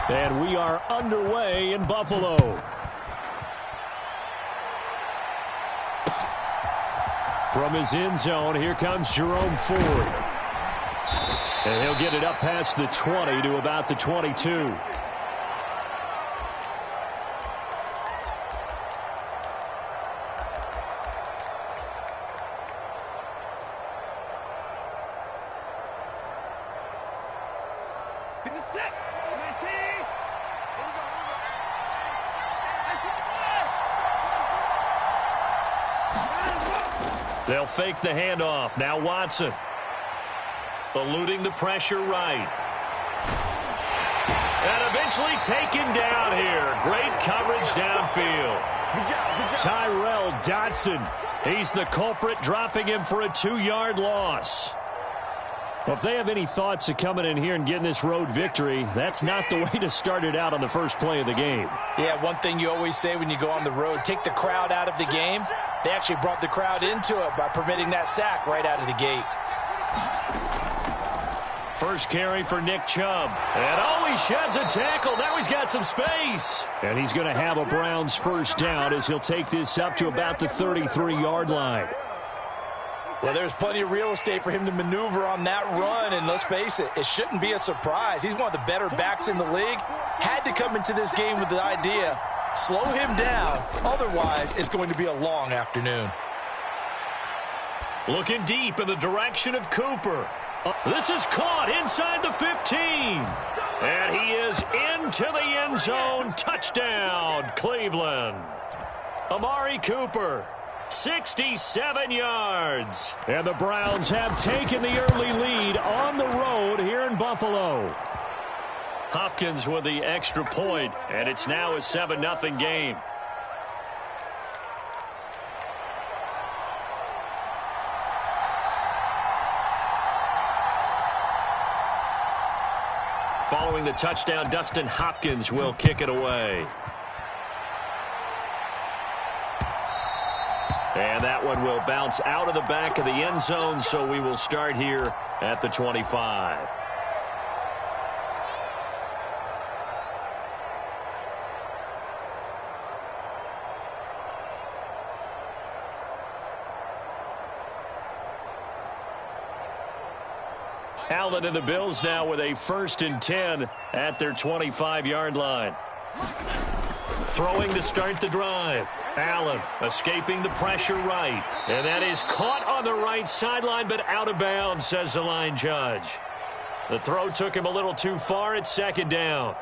And we are underway in Buffalo. From his end zone, here comes Jerome Ford. And he'll get it up past the 20 to about the 22. They'll fake the handoff. Now Watson. Eluding the pressure right. And eventually taken down here. Great coverage downfield. Tyrell Dodson. He's the culprit, dropping him for a 2-yard loss. Well, if they have any thoughts of coming in here and getting this road victory, that's not the way to start it out on the first play of the game. Yeah, one thing you always say when you go on the road, take the crowd out of the game. They actually brought the crowd into it by permitting that sack right out of the gate. First carry for Nick Chubb. And oh, he sheds a tackle. Now he's got some space. And he's going to have a Browns first down as he'll take this up to about the 33-yard line. Well, there's plenty of real estate for him to maneuver on that run, and let's face it, it shouldn't be a surprise. He's one of the better backs in the league. Had to come into this game with the idea, slow him down, otherwise it's going to be a long afternoon. Looking deep in the direction of Cooper. This is caught inside the 15. And he is into the end zone. Touchdown, Cleveland. Amari Cooper. 67 yards. And the Browns have taken the early lead on the road here in Buffalo. Hopkins with the extra point, and it's now a 7-0 game. Following the touchdown, Dustin Hopkins will kick it away. And that one will bounce out of the back of the end zone, so we will start here at the 25. Allen and the Bills now with a 1st and 10 at their 25-yard line. Throwing to start the drive. Allen escaping the pressure right. And that is caught on the right sideline, but out of bounds, says the line judge. The throw took him a little too far. It's 2nd down.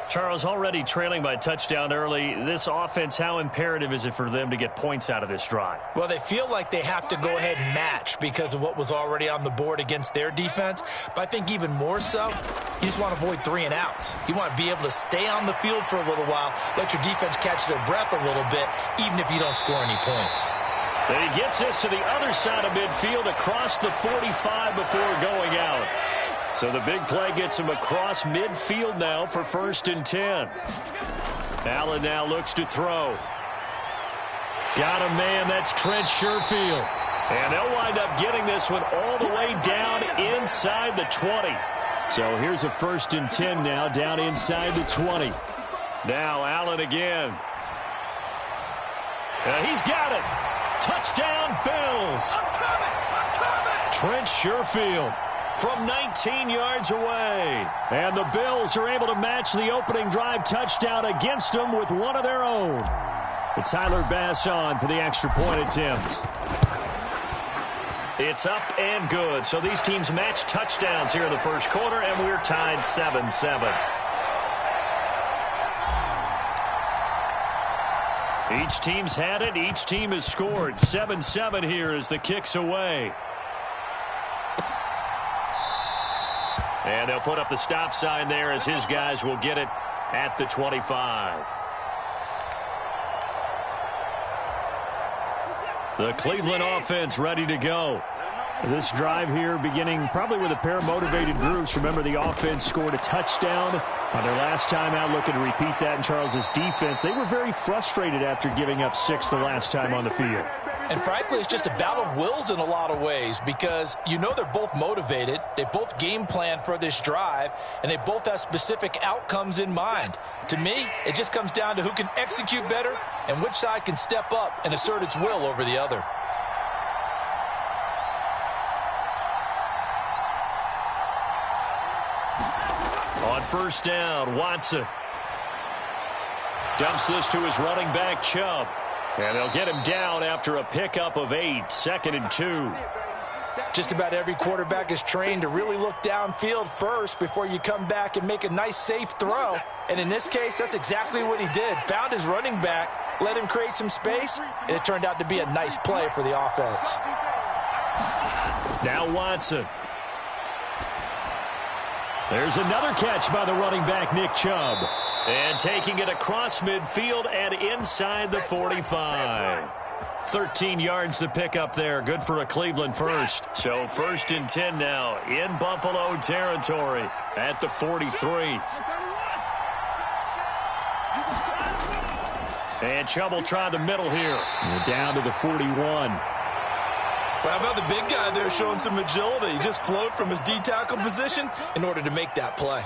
Charles, already trailing by touchdown early. This offense, how imperative is it for them to get points out of this drive? Well, they feel like they have to go ahead and match because of what was already on the board against their defense. But I think even more so, you just want to avoid 3 and outs. You want to be able to stay on the field for a little while, let your defense catch their breath a little bit, even if you don't score any points. And he gets this to the other side of midfield across the 45 before going out. So the big play gets him across midfield now for 1st and 10. Allen now looks to throw. Got a man, that's Trent Sherfield. And they'll wind up getting this one all the way down inside the 20. So here's a 1st and 10 now down inside the 20. Now Allen again. He's got it. Touchdown Bills. Trent Sherfield from 19 yards away. And the Bills are able to match the opening drive touchdown against them with one of their own. But Tyler Bass on for the extra point attempt. It's up and good. So these teams match touchdowns here in the first quarter, and we're tied 7-7. Each team's had it. Each team has scored. 7-7 here as the kick's away. And they'll put up the stop sign there as his guys will get it at the 25. The Cleveland offense ready to go. This drive here beginning probably with a pair of motivated groups. Remember, the offense scored a touchdown on their last time out. Looking to repeat that in Charles's defense. They were very frustrated after giving up 6 the last time on the field. And frankly, it's just a battle of wills in a lot of ways because you know they're both motivated, they both game plan for this drive, and they both have specific outcomes in mind. To me, it just comes down to who can execute better and which side can step up and assert its will over the other. On first down, Watson dumps this to his running back, Chubb. And they'll get him down after a pickup of 8, 2nd and 2. Just about every quarterback is trained to really look downfield first before you come back and make a nice, safe throw. And in this case, that's exactly what he did. Found his running back, let him create some space, and it turned out to be a nice play for the offense. Now Watson. There's another catch by the running back, Nick Chubb. And taking it across midfield and inside the 45. 13 yards to pick up there. Good for a Cleveland first. So 1st and 10 now in Buffalo territory at the 43. And Chubb will try the middle here. And down to the 41. Well, how about the big guy there showing some agility? He just flowed from his D-tackle position in order to make that play.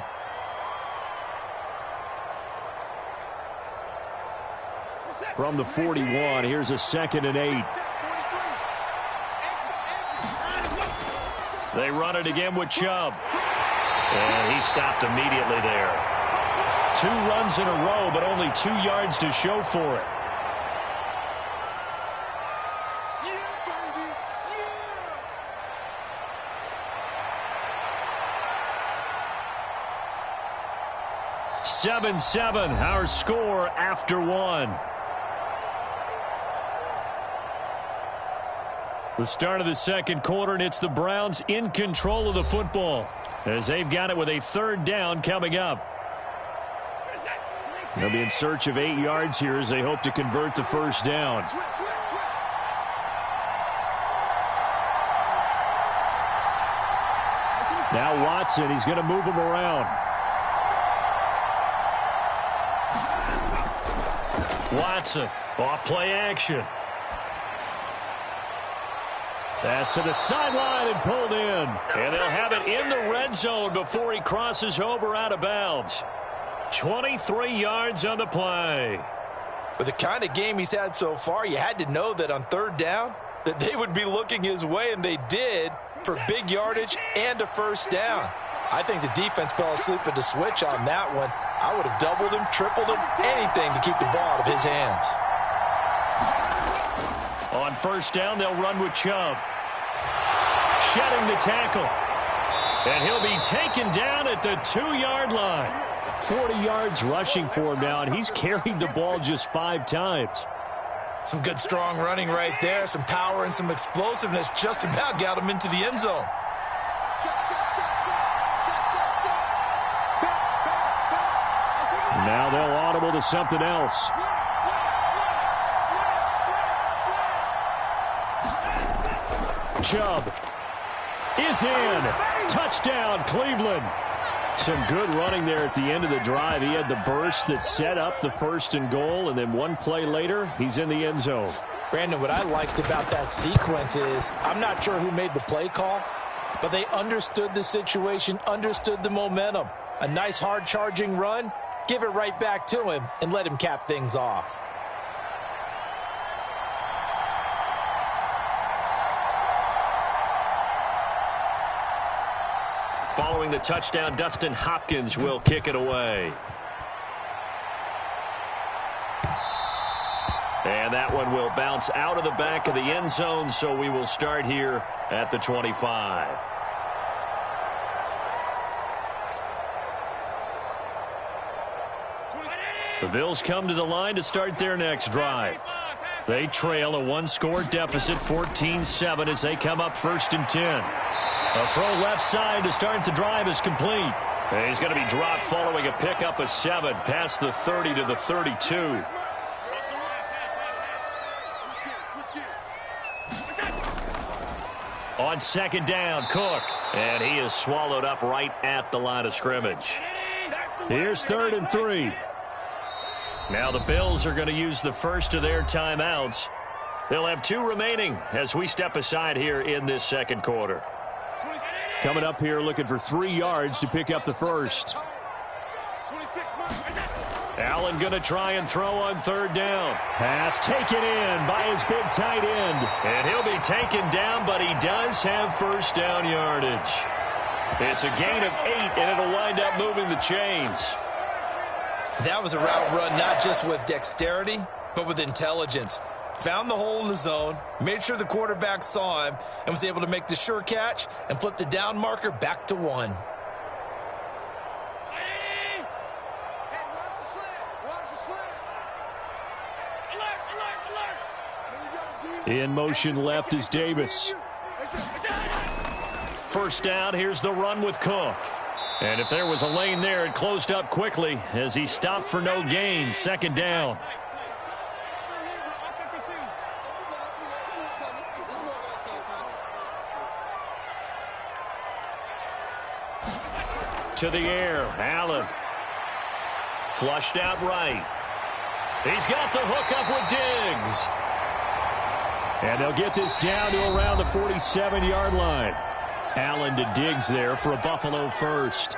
From the 41, here's a 2nd and 8. They run it again with Chubb. And he stopped immediately there. 2 runs in a row, but only 2 yards to show for it. Seven, our score after 1. The start of the second quarter, and it's the Browns in control of the football as they've got it with a 3rd down coming up. They'll be in search of 8 yards here as they hope to convert the 1st down. Now Watson, he's going to move him around. Watson, off play action. Pass to the sideline and pulled in. And they'll have it in the red zone before he crosses over out of bounds. 23 yards on the play. With the kind of game he's had so far, you had to know that on 3rd down that they would be looking his way, and they did, for big yardage and a 1st down. I think the defense fell asleep at the switch on that one. I would have doubled him, tripled him, anything to keep the ball out of his hands. On 1st down, they'll run with Chubb. Shedding the tackle. And he'll be taken down at the 2-yard line. 40 yards rushing for him now, and he's carried the ball just 5 times. Some good, strong running right there. Some power and some explosiveness just about got him into the end zone. Now they'll audible to something else. Chubb is in. Touchdown, Cleveland. Some good running there at the end of the drive. He had the burst that set up the 1st and goal, and then 1 play later, he's in the end zone. Brandon, what I liked about that sequence is I'm not sure who made the play call, but they understood the situation, understood the momentum. A nice hard-charging run, give it right back to him, and let him cap things off. Following the touchdown, Dustin Hopkins will kick it away. And that one will bounce out of the back of the end zone, so we will start here at the 25. The Bills come to the line to start their next drive. They trail a 1-score deficit, 14-7, as they come up 1st and 10. A throw left side to start the drive is complete. And he's going to be dropped following a pickup of 7 past the 30 to the 32. On 2nd down, Cook. And he is swallowed up right at the line of scrimmage. Here's 3rd and 3. Now the Bills are going to use the first of their timeouts. They'll have 2 remaining as we step aside here in this second quarter. Coming up here looking for 3 yards to pick up the first. Allen going to try and throw on third down. Pass taken in by his big tight end. And he'll be taken down, but he does have first down yardage. It's a gain of 8, and it'll wind up moving the chains. That was a route run not just with dexterity, but with intelligence. Found the hole in the zone, made sure the quarterback saw him, and was able to make the sure catch and flip the down marker back to 1. In motion left is Davis. First down, here's the run with Cook. And if there was a lane there, it closed up quickly as he stopped for no gain. Second down. To the air, Allen. Flushed out right. He's got the hook up with Diggs. And they'll get this down to around the 47-yard line. Allen to Diggs there for a Buffalo first.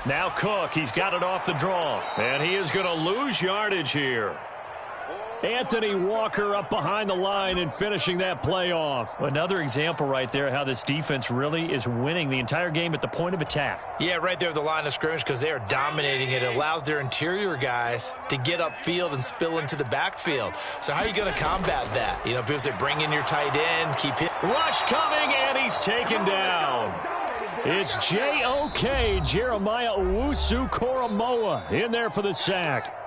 Now Cook, he's got it off the draw. And he is going to lose yardage here. Anthony Walker up behind the line and finishing that play off. Another example right there how this defense really is winning the entire game at the point of attack. Yeah, right there at the line of scrimmage because they are dominating it. It allows their interior guys to get upfield and spill into the backfield. So how are you going to combat that? You know, people say bring in your tight end, keep hit. Rush coming, and he's taken down. It's J.O.K. Jeremiah Owusu-Koramoah in there for the sack.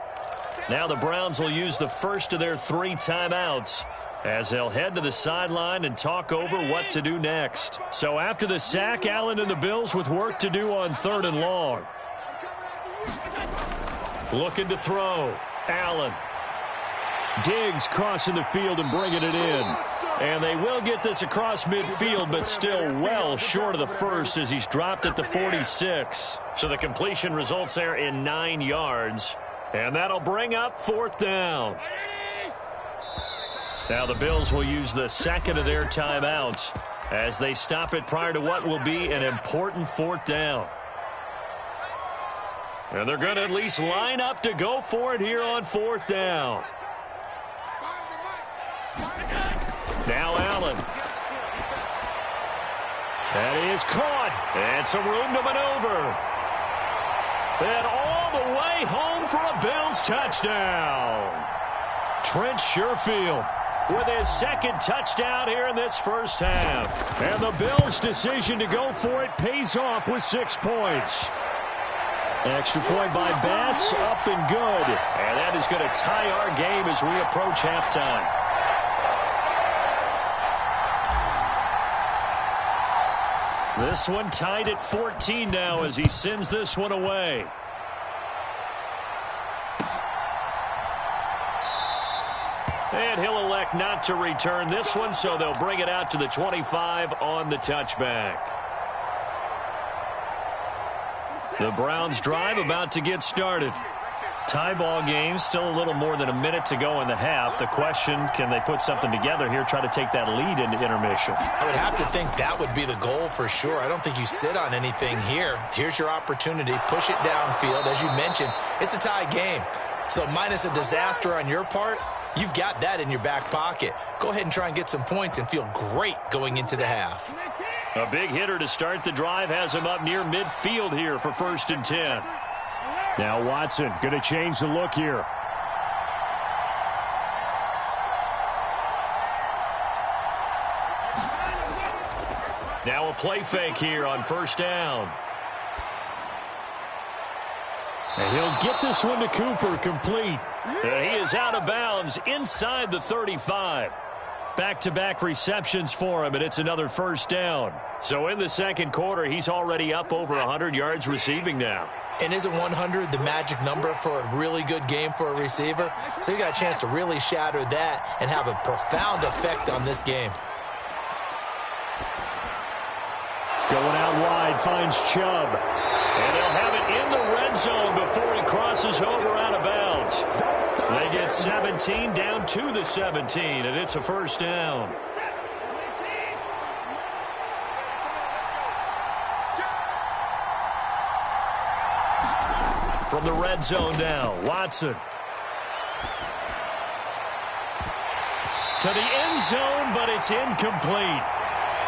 Now the Browns will use the first of their 3 timeouts as they'll head to the sideline and talk over what to do next. So after the sack, Allen and the Bills with work to do on 3rd and long. Looking to throw. Allen. Diggs crossing the field and bringing it in. And they will get this across midfield, but still well short of the first as he's dropped at the 46. So the completion results there in 9 yards. And that'll bring up 4th down. Now the Bills will use the second of their timeouts as they stop it prior to what will be an important 4th down. And they're going to at least line up to go for it here on 4th down. Now Allen. That is caught. And some room to maneuver. And all the way home for a Bills touchdown. Trent Sherfield with his 2nd touchdown here in this first half. And the Bills' decision to go for it pays off with 6 points. Extra point by Bass, up and good. And that is going to tie our game as we approach halftime. This one tied at 14 now as he sends this one away. And he'll elect not to return this one, so they'll bring it out to the 25 on the touchback. The Browns drive about to get started. Tie ball game, still a little more than a minute to go in the half. The question, can they put something together here, try to take that lead into intermission? I would have to think that would be the goal for sure. I don't think you sit on anything here. Here's your opportunity. Push it downfield. As you mentioned, it's a tie game. So minus a disaster on your part, you've got that in your back pocket. Go ahead and try and get some points and feel great going into the half. A big hitter to start the drive has him up near midfield here for 1st and 10. Now Watson going to change the look here. Now a play fake here on 1st down. And he'll get this one to Cooper, complete. And he is out of bounds inside the 35. Back-to-back receptions for him, and it's another 1st down. So in the second quarter, he's already up over 100 yards receiving now. And isn't 100 the magic number for a really good game for a receiver? So you got a chance to really shatter that and have a profound effect on this game. Going out wide finds Chubb. And they'll have it in the red zone before he crosses over out of bounds. They get 17 down to the 17, and it's a first down. From the red zone now, Watson. To the end zone, but it's incomplete.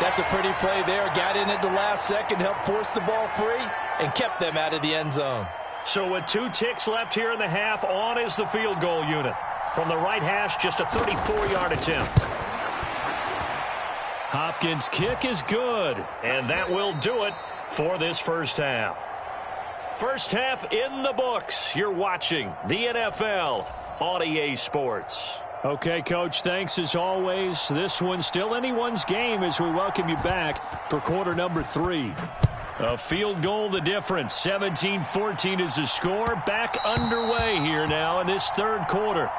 That's a pretty play there. Got in at the last second, helped force the ball free, and kept them out of the end zone. So with 2 ticks left here in the half, on is the field goal unit. From the right hash, just a 34-yard attempt. Hopkins' kick is good, and that will do it for this first half. First half in the books. You're watching the NFL on EA Sports. Okay, Coach, thanks as always. This one's still anyone's game as we welcome you back for quarter number 3. A field goal the difference. 17-14 is the score. Back underway here now in this third quarter.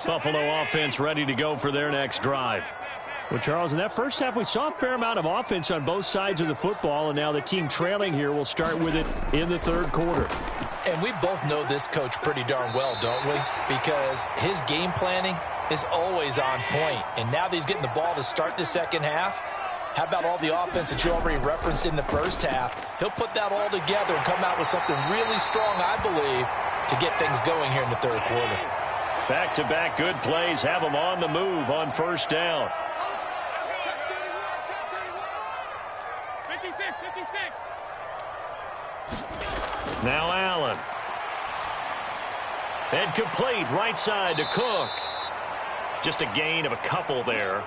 Buffalo offense ready to go for their next drive. Well, Charles, in that first half, we saw a fair amount of offense on both sides of the football, and now the team trailing here will start with it in the third quarter. And we both know this coach pretty darn well, don't we? Because his game planning is always on point. And now that he's getting the ball to start the second half, how about all the offense that you already referenced in the first half? He'll put that all together and come out with something really strong, I believe, to get things going here in the third quarter. Back-to-back good plays have them on the move on first down. 56. Now Allen. And complete right side to Cook. Just a gain of a couple there.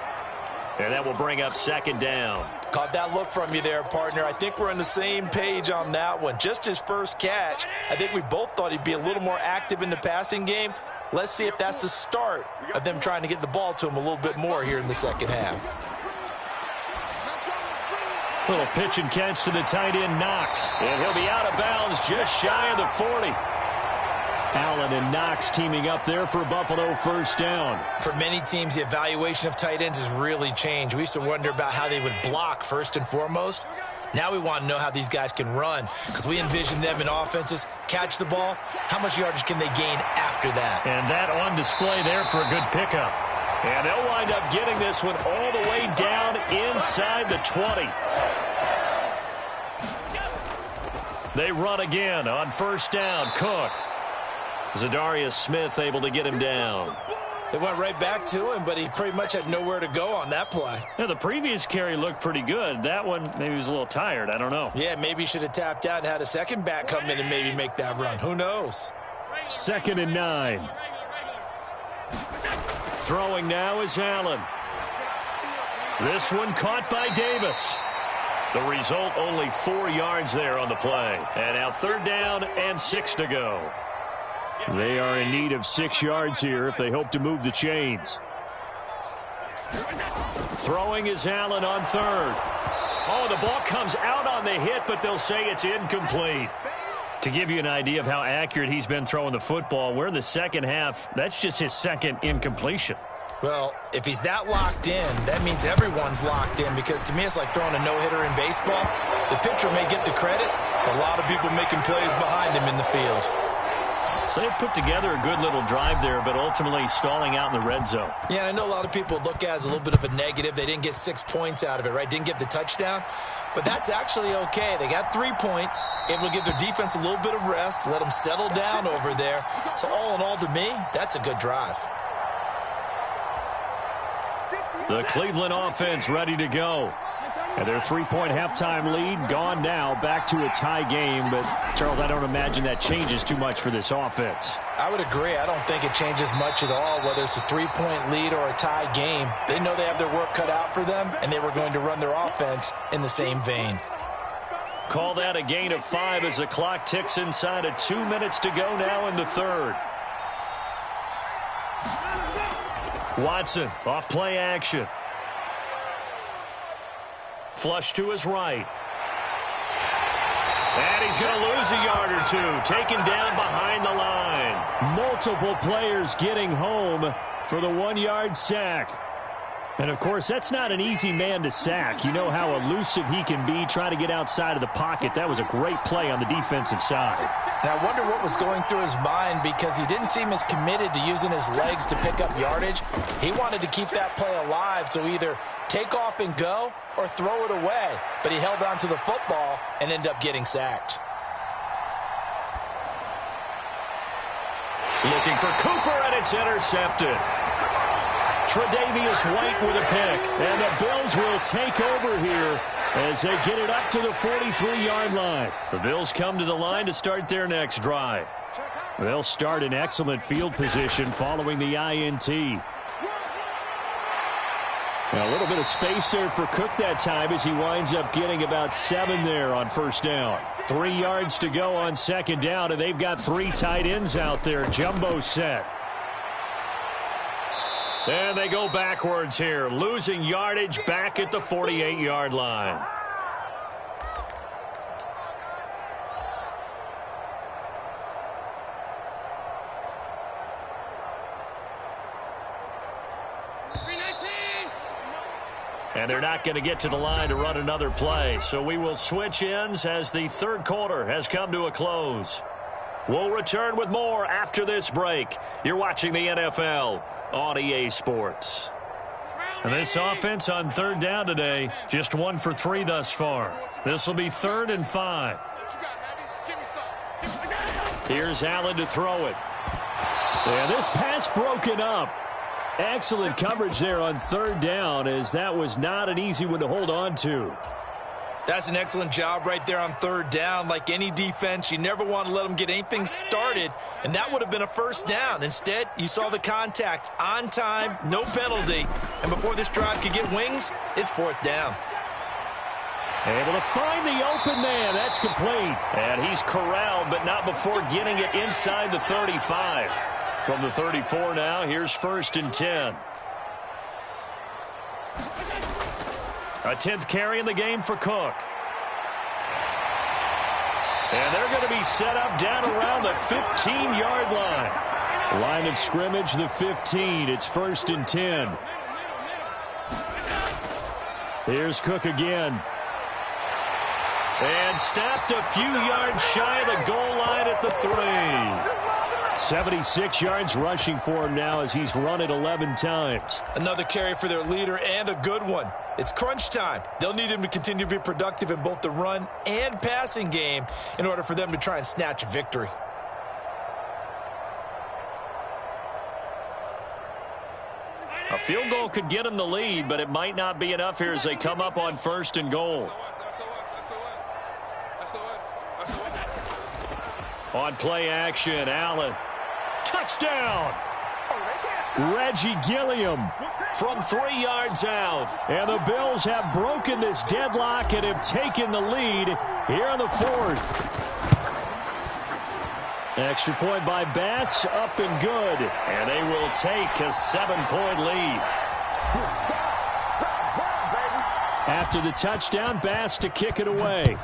And that will bring up second down. Caught that look from you there, partner. I think we're on the same page on that one. Just his first catch. I think we both thought he'd be a little more active in the passing game. Let's see if that's the start of them trying to get the ball to him a little bit more here in the second half. Little pitch and catch to the tight end, Knox. And he'll be out of bounds just shy of the 40. Allen and Knox teaming up there for Buffalo first down. For many teams, the evaluation of tight ends has really changed. We used to wonder about how they would block first and foremost. Now we want to know how these guys can run, because we envision them in offenses, catch the ball, how much yardage can they gain after that? And that on display there for a good pickup. And they'll wind up getting this one all the way down inside the 20. They run again on first down. Cook. Zadarius Smith able to get him down. They went right back to him, but he pretty much had nowhere to go on that play. Yeah, the previous carry looked pretty good. That one, maybe he was a little tired. I don't know. Yeah, maybe he should have tapped out and had a second back come in and maybe make that run. Who knows? 2nd and 9. Throwing now is Allen. This one caught by Davis. The result, only 4 yards there on the play. And now 3rd down and 6 to go. They are in need of 6 yards here if they hope to move the chains. Throwing is Allen on 3rd. Oh, the ball comes out on the hit, but they'll say it's incomplete. To give you an idea of how accurate he's been throwing the football, we're in the second half. That's just his second incompletion. Well, if he's that locked in, that means everyone's locked in, because to me it's like throwing a no-hitter in baseball. The pitcher may get the credit, but a lot of people making plays behind him in the field. So they put together a good little drive there, but ultimately stalling out in the red zone. Yeah, I know a lot of people look at it as a little bit of a negative. They didn't get 6 points out of it, right? Didn't get the touchdown. But that's actually okay. They got 3 points, able to give their defense a little bit of rest, let them settle down over there. So all in all, to me, that's a good drive. The Cleveland offense ready to go. And their 3-point halftime lead gone now, back to a tie game. But, Charles, I don't imagine that changes too much for this offense. I would agree. I don't think it changes much at all, whether it's a 3-point lead or a tie game. They know they have their work cut out for them, and they were going to run their offense in the same vein. Call that a gain of 5 as the clock ticks inside of 2 minutes to go now in the third. Watson off play action. Flush to his right. And he's going to lose a yard or two. Taken down behind the line. Multiple players getting home for the 1-yard sack. And, of course, that's not an easy man to sack. You know how elusive he can be trying to get outside of the pocket. That was a great play on the defensive side. Now, I wonder what was going through his mind because he didn't seem as committed to using his legs to pick up yardage. He wanted to keep that play alive, so either take off and go or throw it away. But he held on to the football and ended up getting sacked. Looking for Cooper, and it's intercepted. Tre'Davious White with a pick. And the Bills will take over here as they get it up to the 43-yard line. The Bills come to the line to start their next drive. They'll start in excellent field position following the INT. A little bit of space there for Cook that time as he winds up getting about 7 there on first down. 3 yards to go on second down, and they've got 3 tight ends out there. Jumbo set. And they go backwards here, losing yardage back at the 48-yard line. And they're not going to get to the line to run another play, so we will switch ends as the third quarter has come to a close. We'll return with more after this break. You're watching the NFL on EA Sports. And this offense on third down today, just 1 for 3 thus far. This will be 3rd and 5. Here's Allen to throw it. Yeah, this pass broken up. Excellent coverage there on third down, as that was not an easy one to hold on to. That's an excellent job right there on third down. Like any defense, you never want to let them get anything started, and that would have been a first down. Instead, you saw the contact on time, no penalty, and before this drive could get wings, it's 4th down. Able to find the open man. That's complete. And he's corralled, but not before getting it inside the 35. From the 34 now, here's 1st and 10. A 10th carry in the game for Cook. And they're going to be set up down around the 15-yard line. Line of scrimmage, the 15. It's 1st and 10. Here's Cook again. And snapped a few yards shy of the goal line at the 3. 76 yards rushing for him now as he's run it 11 times. Another carry for their leader and a good one. It's crunch time. They'll need him to continue to be productive in both the run and passing game in order for them to try and snatch a victory. A field goal could get them the lead, but it might not be enough here as they come up on 1st and goal. On play action, Allen. Touchdown! Reggie Gilliam from 3 yards out. And the Bills have broken this deadlock and have taken the lead here in the 4th. Extra point by Bass, up and good. And they will take a 7-point lead. After the touchdown, Bass to kick it away.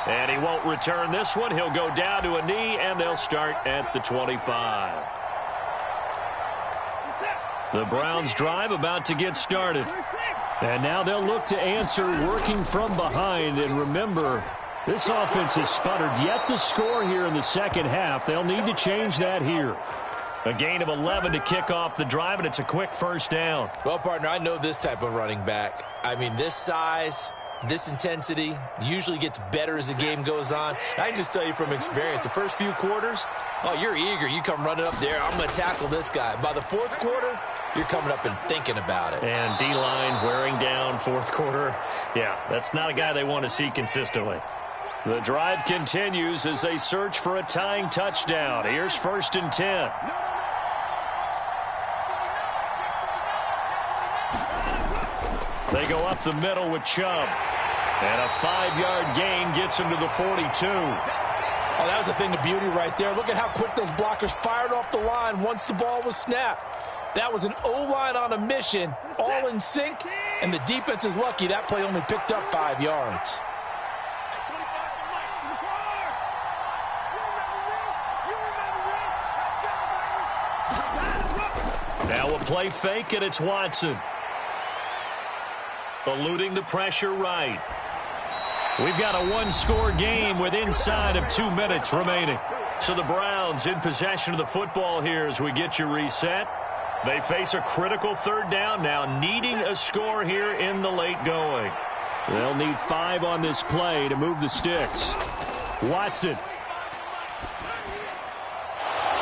And he won't return this one. He'll go down to a knee, and they'll start at the 25. The Browns drive about to get started. And now they'll look to answer working from behind. And remember, this offense has sputtered yet to score here in the second half. They'll need to change that here. A gain of 11 to kick off the drive, and it's a quick first down. Well, partner, I know this type of running back. I mean, this size, this intensity usually gets better as the game goes on. I can just tell you from experience, the first few quarters, oh, you're eager. You come running up there, I'm going to tackle this guy. By the 4th quarter, you're coming up and thinking about it. And D-line wearing down 4th quarter. Yeah, that's not a guy they want to see consistently. The drive continues as they search for a tying touchdown. Here's 1st and 10. They go up the middle with Chubb. And a 5-yard gain gets him to the 42. Oh, that was a thing of beauty right there. Look at how quick those blockers fired off the line once the ball was snapped. That was an O-line on a mission, all in sync, and the defense is lucky that play only picked up 5 yards. Now a play fake, and it's Watson. Eluding the pressure right. We've got a one-score game with inside of 2 minutes remaining. So the Browns in possession of the football here as we get you reset. They face a critical third down now, needing a score here in the late going. They'll need 5 on this play to move the sticks. Watson.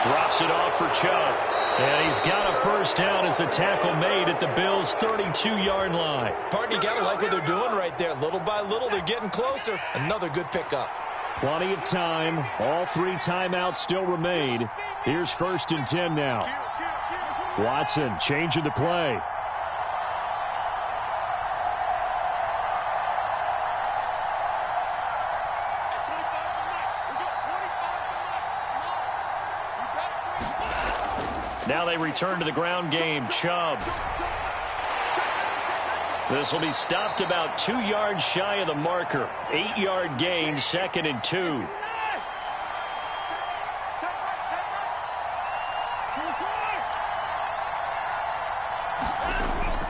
Drops it off for Chubb. And he's got a first down as a tackle made at the Bills' 32-yard line. Partner, you got to like what they're doing right there. Little by little, they're getting closer. Another good pickup. Plenty of time. All 3 timeouts still remain. Here's 1st and 10 now. Watson changing the play. Now they return to the ground game. Chubb. This will be stopped about 2 yards shy of the marker. 8-yard gain, 2nd and 2.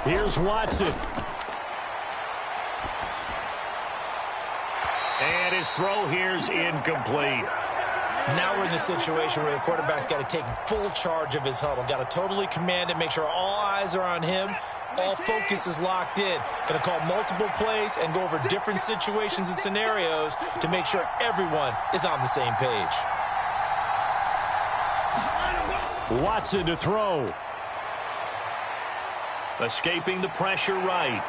Here's Watson. And his throw here's incomplete. Now we're in the situation where the quarterback's got to take full charge of his huddle. Got to totally command it, make sure all eyes are on him. All focus is locked in. Going to call multiple plays and go over different situations and scenarios to make sure everyone is on the same page. Watson to throw. Escaping the pressure right.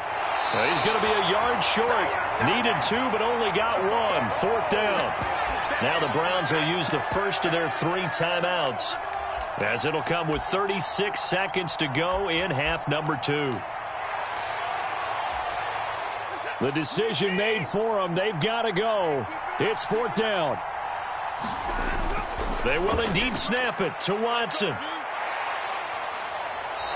He's going to be a yard short. Needed 2, but only got 1. 4th down. Now the Browns will use the first of their 3 timeouts, as it'll come with 36 seconds to go in half number 2. The decision made for them. They've got to go. It's 4th down. They will indeed snap it to Watson.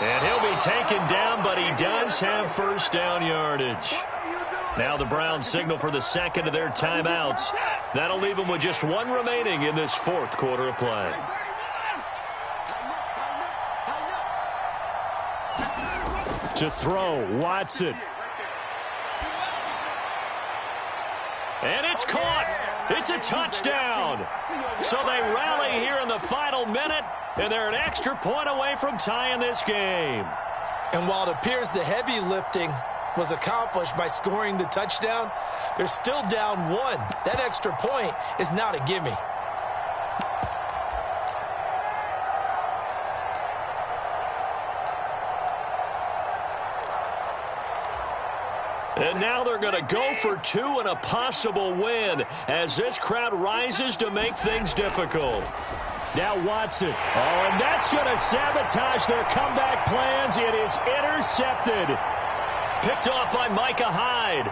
And he'll be taken down, but he does have first down yardage. Now the Browns signal for the second of their timeouts. That'll leave them with just 1 remaining in this 4th quarter of play. To throw, Watson. And it's caught. It's a touchdown. So they rally here in the final minute, and they're an extra point away from tying this game. And while it appears the heavy lifting was accomplished by scoring the touchdown, they're still down 1. That extra point is not a gimme. And now they're going to go for 2 and a possible win as this crowd rises to make things difficult. Now Watson. Oh, and that's going to sabotage their comeback plans. It is intercepted. Picked off by Micah Hyde.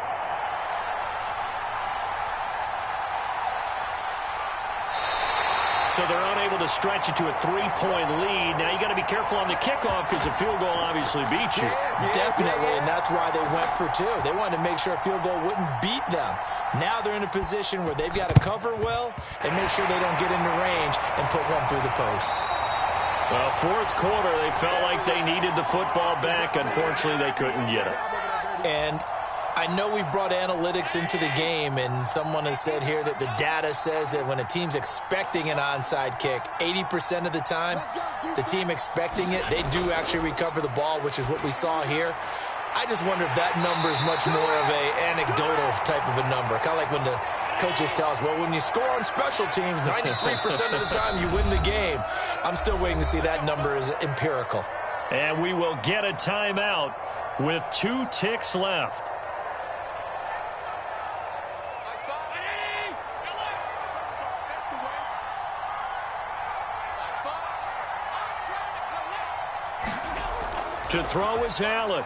So they're unable to stretch it to a 3-point lead. Now you got to be careful on the kickoff because a field goal obviously beats you. Definitely, and that's why they went for 2. They wanted to make sure a field goal wouldn't beat them. Now they're in a position where they've got to cover well and make sure they don't get into range and put one through the posts. Well, 4th quarter, they felt like they needed the football back. Unfortunately, they couldn't get it. And I know we've brought analytics into the game, and someone has said here that the data says that when a team's expecting an onside kick, 80% of the time, the team expecting it, they do actually recover the ball, which is what we saw here. I just wonder if that number is much more of a anecdotal type of a number. Kind of like when the coaches tell us, well, when you score on special teams, 93% of the time you win the game. I'm still waiting to see that number is empirical. And we will get a timeout with 2 ticks left. To throw is Allen.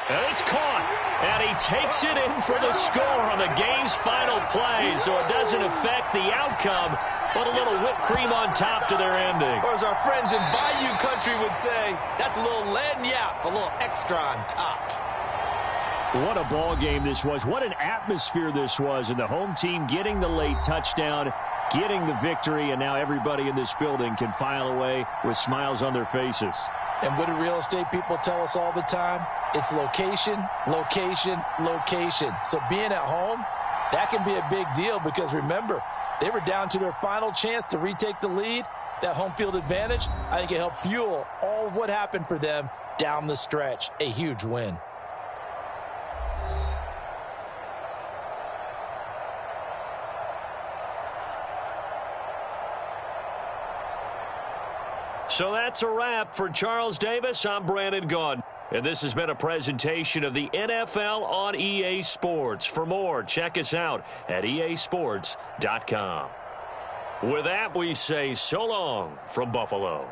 And it's caught. And he takes it in for the score on the game's final play, so it doesn't affect the outcome, but a little whipped cream on top to their ending. Or as our friends in Bayou Country would say, that's a little lagniappe, a little extra on top. What a ball game this was. What an atmosphere this was. And the home team getting the late touchdown, getting the victory, and now everybody in this building can file away with smiles on their faces. And what do real estate people tell us all the time? It's location, location, location. So being at home, that can be a big deal because, remember, they were down to their final chance to retake the lead. That home field advantage, I think it helped fuel all of what happened for them down the stretch. A huge win. So that's a wrap for Charles Davis. I'm Brandon Gaudin. And this has been a presentation of the NFL on EA Sports. For more, check us out at easports.com. With that, we say so long from Buffalo.